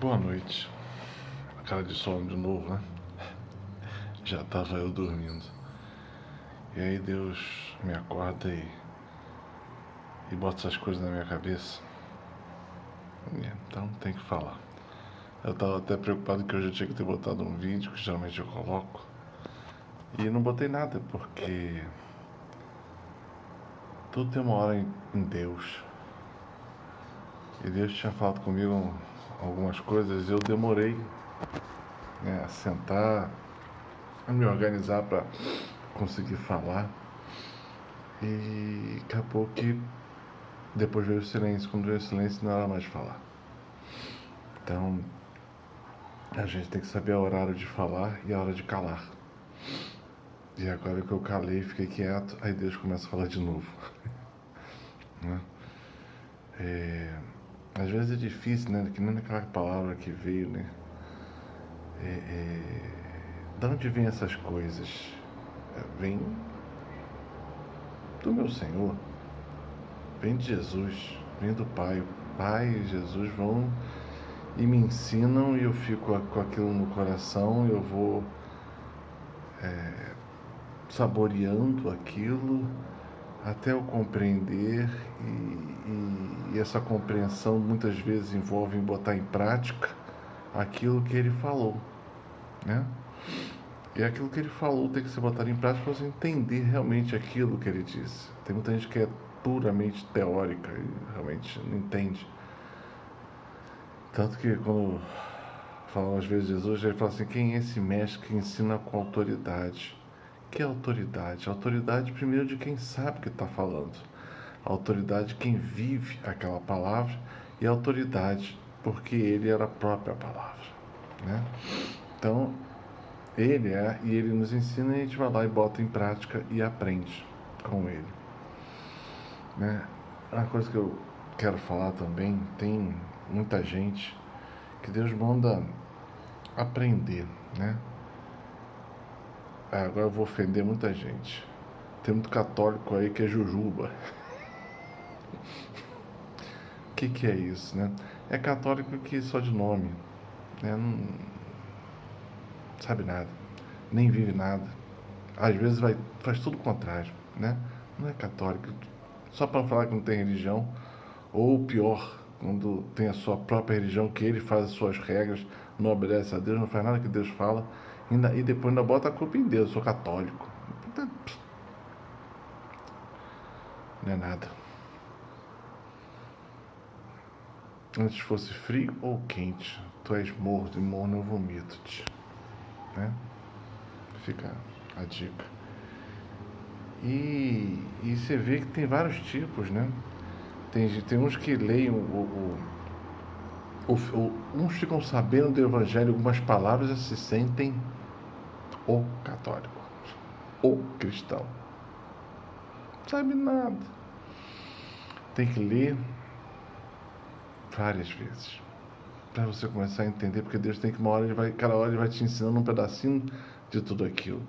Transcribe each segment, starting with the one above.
Boa noite. Cara de sono de novo, né? Já tava eu dormindo. E aí Deus me acorda e bota essas coisas na minha cabeça. Então tem que falar. Eu tava até preocupado que hoje eu tinha que ter botado um vídeo, que geralmente eu coloco. E não botei nada, porque tudo tem uma hora em Deus. E Deus tinha falado comigo algumas coisas e eu demorei, né, a sentar, a me organizar para conseguir falar. E acabou que depois veio o silêncio. Quando veio o silêncio, não era mais falar. Então, a gente tem que saber o horário de falar e a hora de calar. E agora que eu calei, fiquei quieto, aí Deus começa a falar de novo. Né? Às vezes é difícil, né? Que nem aquela palavra que veio, né? De onde vêm essas coisas? Vem do meu Senhor. Vem de Jesus. Vem do Pai. O Pai e Jesus vão e me ensinam e eu fico com aquilo no coração, eu vou saboreando aquilo até eu compreender e essa compreensão muitas vezes envolve em botar em prática aquilo que ele falou, né? E aquilo que ele falou tem que ser botado em prática para você entender realmente aquilo que ele disse. Tem muita gente que é puramente teórica e realmente não entende. Tanto que quando falam às vezes de Jesus, ele fala assim, quem é esse mestre que ensina com autoridade? Que é autoridade? A autoridade primeiro de quem sabe o que está falando. A autoridade de quem vive aquela palavra e a autoridade porque ele era a própria palavra, né? Então, ele é e ele nos ensina e a gente vai lá e bota em prática e aprende com ele, né? Uma coisa que eu quero falar também, tem muita gente que Deus manda aprender, né? Agora eu vou ofender muita gente. Tem muito católico aí que é jujuba. O que é isso, né? É católico que só de nome, né? Não sabe nada, nem vive nada. Às vezes faz tudo o contrário, né? Não é católico, só para falar que não tem religião, ou pior, quando tem a sua própria religião, que ele faz as suas regras, não obedece a Deus, não faz nada que Deus fala, e depois ainda bota a culpa em Deus, eu sou católico. Não é nada. Antes fosse frio ou quente, tu és morto e morno eu vomito-te, né? Fica a dica. E você vê que tem vários tipos, né? Tem uns que leem uns ficam sabendo do evangelho algumas palavras e se sentem o católico, o cristão. Não sabe nada. Tem que ler várias vezes para você começar a entender, porque Deus tem que cada hora ele vai te ensinando um pedacinho de tudo aquilo.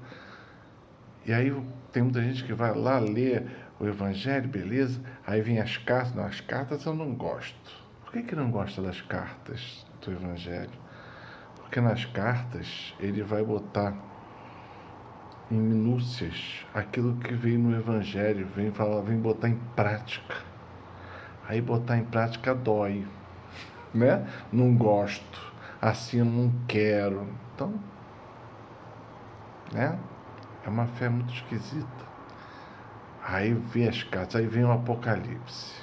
E aí tem muita gente que vai lá ler o evangelho, beleza, aí vem as cartas. Não, as cartas eu não gosto. Por que não gosta das cartas do evangelho? Porque nas cartas ele vai botar em minúcias aquilo que veio no evangelho, vem botar em prática. Aí botar em prática dói, né? Não gosto, assim eu não quero. Então, né? É uma fé muito esquisita. Aí vem as cartas, aí vem o Apocalipse.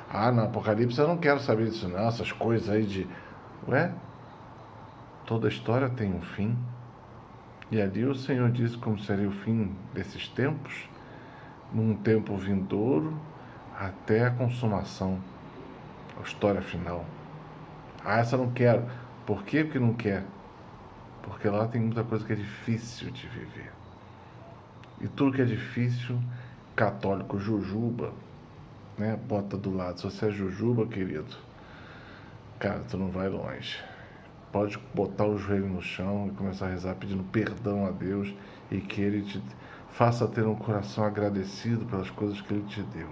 Ah, no Apocalipse eu não quero saber disso não, essas coisas aí de... Ué? Toda história tem um fim. E ali o Senhor disse como seria o fim desses tempos, num tempo vindouro, até a consumação, a história final. Ah, essa eu não quero. Por que que não quer? Porque lá tem muita coisa que é difícil de viver. E tudo que é difícil, católico jujuba, né? Bota do lado. Se você é jujuba, querido, cara, tu não vai longe. Pode botar o joelho no chão e começar a rezar pedindo perdão a Deus e que Ele te faça ter um coração agradecido pelas coisas que Ele te deu.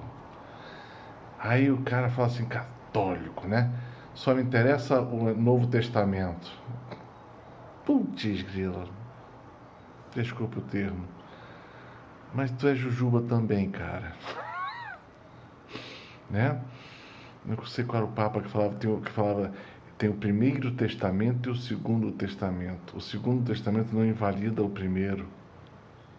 Aí o cara fala assim, católico, né? só me interessa o Novo Testamento. Putz, grila. Desculpa o termo. Mas tu é jujuba também, cara. Né? Não sei qual era o Papa que falava tem o Primeiro Testamento e o Segundo Testamento. O Segundo Testamento não invalida o primeiro.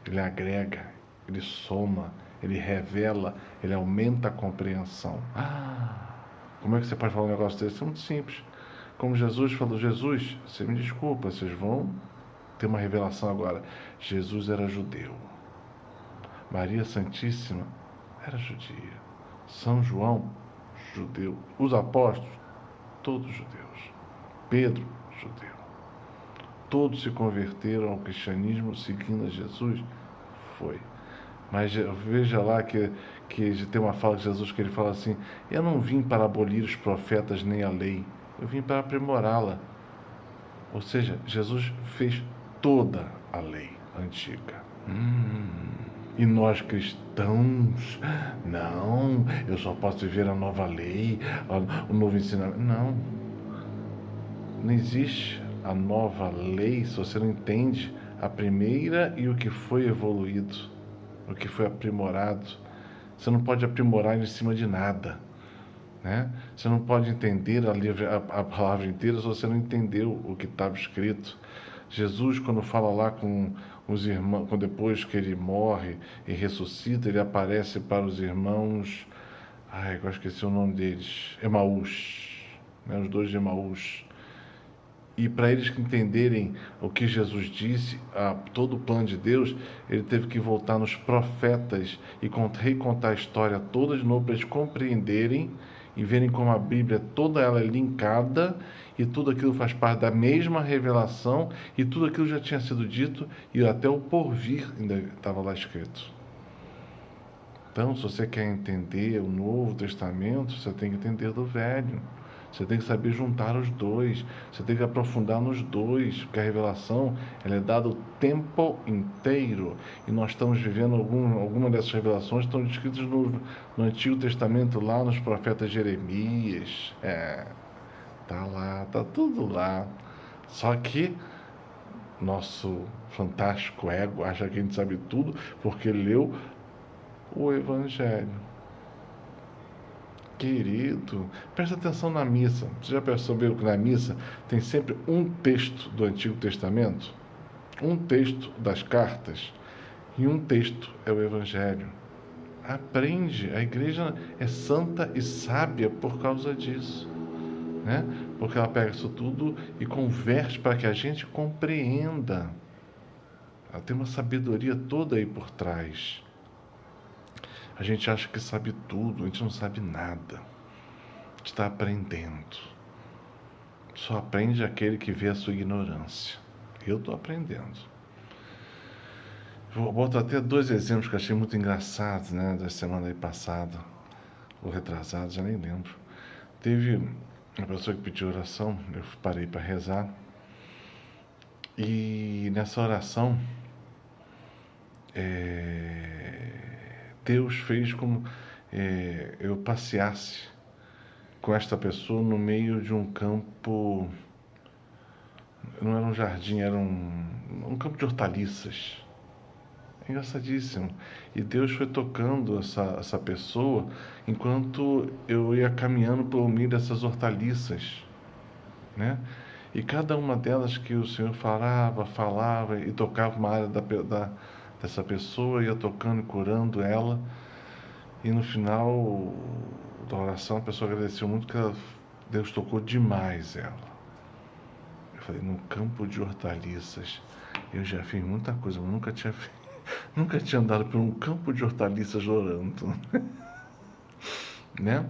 Ele agrega, ele soma, ele revela, ele aumenta a compreensão. Como é que você pode falar um negócio desse? É muito simples. Como Jesus falou, Jesus, você me desculpa, vocês vão ter uma revelação agora. Jesus era judeu. Maria Santíssima era judia. São João, judeu. Os apóstolos, todos judeus. Pedro, judeu. Todos se converteram ao cristianismo seguindo a Jesus. Foi. Mas veja lá que tem uma fala de Jesus que ele fala assim: eu não vim para abolir os profetas nem a lei, eu vim para aprimorá-la. Ou seja, Jesus fez toda a lei antiga. E nós cristãos, não, eu só posso viver a nova lei, o novo ensinamento. Não existe a nova lei se você não entende a primeira e o que foi evoluído, o que foi aprimorado. Você não pode aprimorar em cima de nada, né? Você não pode entender a palavra inteira se você não entendeu o que estava escrito. Jesus, quando fala lá com os irmãos, depois que ele morre e ressuscita, ele aparece para os irmãos, eu esqueci o nome deles, Emaús, né? Os dois de Emaús. E para eles entenderem o que Jesus disse, todo o plano de Deus, ele teve que voltar nos profetas e recontar a história toda de novo para eles compreenderem e verem como a Bíblia toda ela é linkada e tudo aquilo faz parte da mesma revelação e tudo aquilo já tinha sido dito e até o porvir ainda estava lá escrito. Então, se você quer entender o Novo Testamento, você tem que entender do Velho. Você tem que saber juntar os dois. Você tem que aprofundar nos dois, porque a revelação ela é dada o tempo inteiro. E nós estamos vivendo alguma dessas revelações estão descritas no Antigo Testamento, lá nos profetas Jeremias. Tá lá, tá tudo lá. Só que nosso fantástico ego acha que a gente sabe tudo porque leu o Evangelho. Querido, presta atenção na missa. Você já percebeu que na missa tem sempre um texto do Antigo Testamento, um texto das cartas e um texto é o Evangelho. Aprende, a igreja é santa e sábia por causa disso, né? Porque ela pega isso tudo e converte para que a gente compreenda. Ela tem uma sabedoria toda aí por trás. A gente acha que sabe tudo, a gente não sabe nada. A gente está aprendendo. Só aprende aquele que vê a sua ignorância. Eu estou aprendendo. Vou botar até 2 exemplos que eu achei muito engraçados, né, da semana aí passada, ou retrasada, já nem lembro. Teve uma pessoa que pediu oração, eu parei para rezar, e nessa oração, Deus fez como eu passeasse com esta pessoa no meio de um campo, não era um jardim, era um campo de hortaliças. Engraçadíssimo. E Deus foi tocando essa pessoa enquanto eu ia caminhando pelo meio dessas hortaliças, né? E cada uma delas que o Senhor falava e tocava uma área dessa pessoa, ia tocando e curando ela. E no final da oração a pessoa agradeceu muito que Deus tocou demais ela. Eu falei, no campo de hortaliças, eu já fiz muita coisa, mas nunca tinha andado por um campo de hortaliças orando. Né?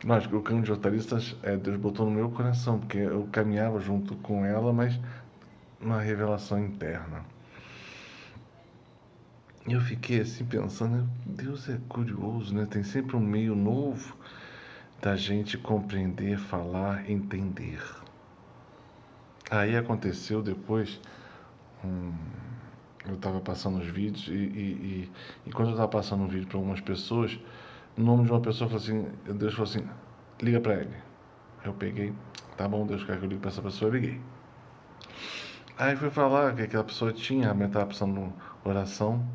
Lógico, o campo de hortaliças Deus botou no meu coração, porque eu caminhava junto com ela, mas uma revelação interna. E eu fiquei assim pensando, Deus é curioso, né? Tem sempre um meio novo da gente compreender, falar, entender. Aí aconteceu depois, eu estava passando os vídeos e quando eu estava passando um vídeo para algumas pessoas, o nome de uma pessoa falou assim, Deus falou assim, liga para ele. Eu peguei, tá bom, Deus quer que eu ligue para essa pessoa, eu liguei. Aí fui falar que aquela pessoa tinha, realmente estava precisando de oração.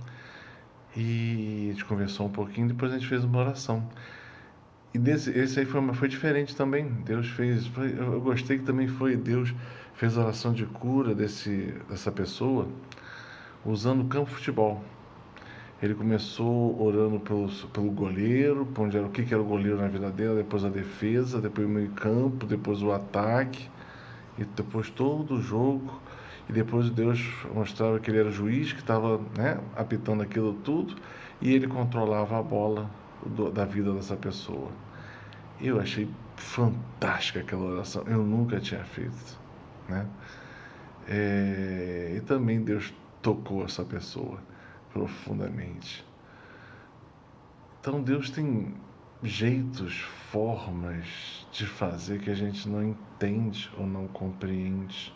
E a gente conversou um pouquinho, depois a gente fez uma oração. E esse aí foi diferente também. Deus fez. Eu gostei que também foi. Deus fez a oração de cura dessa pessoa usando o campo de futebol. Ele começou orando pelo goleiro, onde era, o que era o goleiro na vida dela, depois a defesa, depois o meio-campo, depois o ataque, e depois todo o jogo. E depois Deus mostrava que ele era o juiz, que estava, né, apitando aquilo tudo, e ele controlava a bola da vida dessa pessoa. Eu achei fantástica aquela oração, eu nunca tinha feito, né? E também Deus tocou essa pessoa profundamente. Então Deus tem jeitos, formas de fazer que a gente não entende ou não compreende.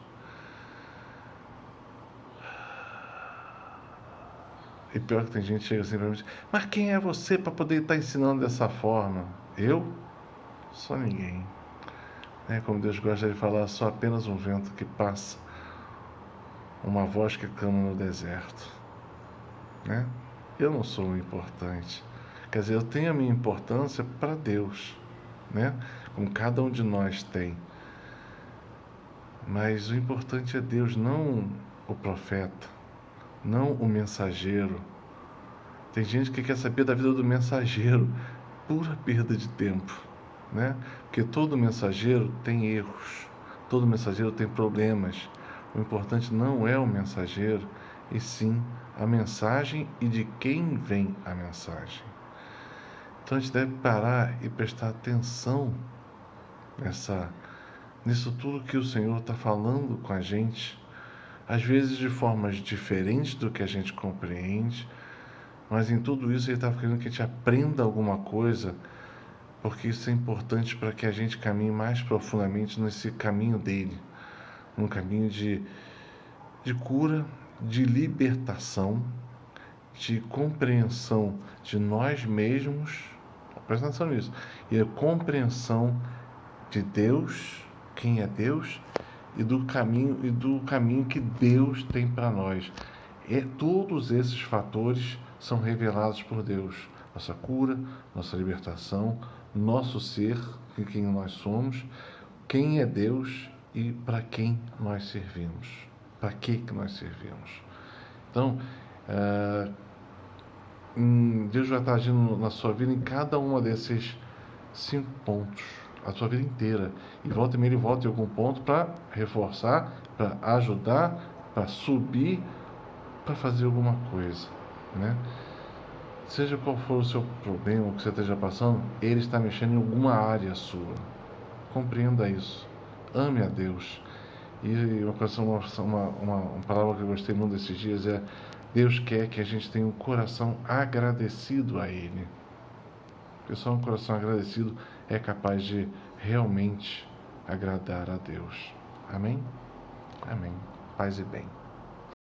E pior que tem gente que chega assim pra mim, mas quem é você para poder estar ensinando dessa forma? Eu? Só ninguém. Como Deus gosta de falar, sou apenas um vento que passa, uma voz que clama no deserto. Né? Eu não sou importante. Quer dizer, eu tenho a minha importância para Deus, né? Como cada um de nós tem. Mas o importante é Deus, não o profeta, não o mensageiro. Tem gente que quer saber da vida do mensageiro, pura perda de tempo, né? Porque todo mensageiro tem erros, todo mensageiro tem problemas. O importante não é o mensageiro, e sim a mensagem e de quem vem a mensagem. Então a gente deve parar e prestar atenção nisso tudo que o Senhor está falando com a gente, às vezes de formas diferentes do que a gente compreende, mas em tudo isso Ele está querendo que a gente aprenda alguma coisa, porque isso é importante para que a gente caminhe mais profundamente nesse caminho dele, num caminho de cura, de libertação, de compreensão de nós mesmos, presta atenção nisso, e a compreensão de Deus, quem é Deus, e do caminho que Deus tem para nós. Todos esses fatores são revelados por Deus. Nossa cura, nossa libertação, nosso ser, quem nós somos, quem é Deus e para quem nós servimos. Para que nós servimos. Então, Deus vai estar agindo na sua vida em cada uma desses 5 pontos, a sua vida inteira. E volta e meia ele volta em algum ponto para reforçar, para ajudar, para subir, para fazer alguma coisa, né? Seja qual for o seu problema, o que você esteja passando, Ele está mexendo em alguma área sua. Compreenda isso. Ame a Deus. E uma palavra que eu gostei muito desses dias é: Deus quer que a gente tenha um coração agradecido a Ele. Porque só um coração agradecido é capaz de realmente agradar a Deus. Amém? Amém. Paz e bem.